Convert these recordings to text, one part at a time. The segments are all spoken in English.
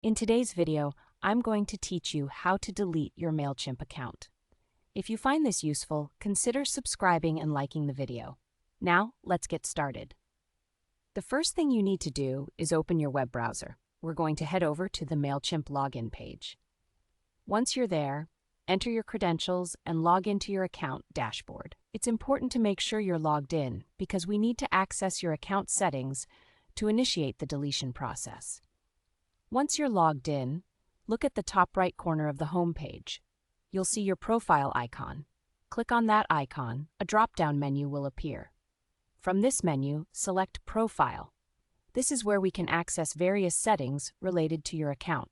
In today's video, I'm going to teach you how to delete your Mailchimp account. If you find this useful, consider subscribing and liking the video. Now, let's get started. The first thing you need to do is open your web browser. We're going to head over to the Mailchimp login page. Once you're there, enter your credentials and log into your account dashboard. It's important to make sure you're logged in because we need to access your account settings to initiate the deletion process. Once you're logged in, look at the top right corner of the home page. You'll see your profile icon. Click on that icon, a drop-down menu will appear. From this menu, select Profile. This is where we can access various settings related to your account.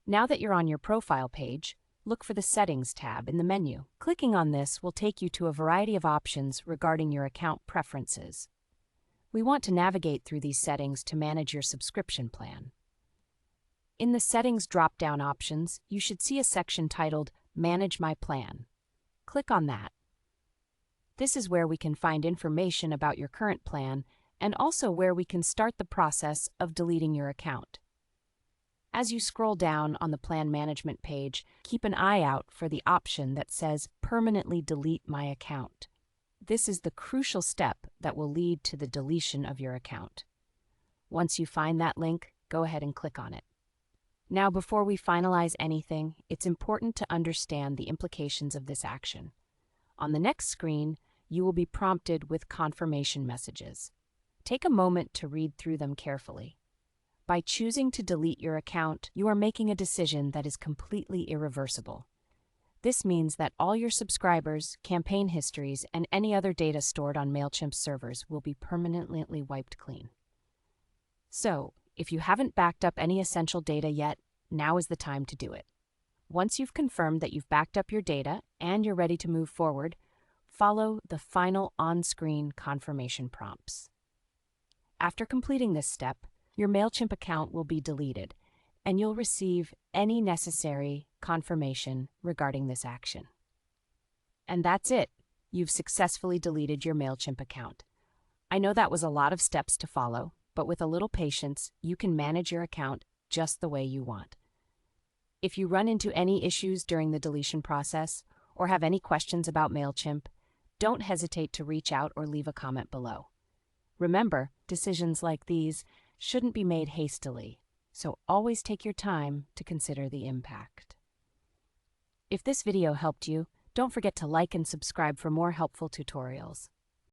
Now that you're on your profile page, look for the Settings tab in the menu. Clicking on this will take you to a variety of options regarding your account preferences. We want to navigate through these settings to manage your subscription plan. In the Settings drop-down options, you should see a section titled Manage My Plan. Click on that. This is where we can find information about your current plan and also where we can start the process of deleting your account. As you scroll down on the plan management page, keep an eye out for the option that says Permanently Delete My Account. This is the crucial step that will lead to the deletion of your account. Once you find that link, go ahead and click on it. Now, before we finalize anything, it's important to understand the implications of this action. On the next screen, you will be prompted with confirmation messages. Take a moment to read through them carefully. By choosing to delete your account, you are making a decision that is completely irreversible. This means that all your subscribers, campaign histories, and any other data stored on Mailchimp's servers will be permanently wiped clean. So, if you haven't backed up any essential data yet, now is the time to do it. Once you've confirmed that you've backed up your data and you're ready to move forward, follow the final on-screen confirmation prompts. After completing this step, your Mailchimp account will be deleted, and you'll receive any necessary confirmation regarding this action. And that's it. You've successfully deleted your Mailchimp account. I know that was a lot of steps to follow, but with a little patience, you can manage your account just the way you want. If you run into any issues during the deletion process or have any questions about Mailchimp, don't hesitate to reach out or leave a comment below. Remember, decisions like these shouldn't be made hastily, so always take your time to consider the impact. If this video helped you, don't forget to like and subscribe for more helpful tutorials.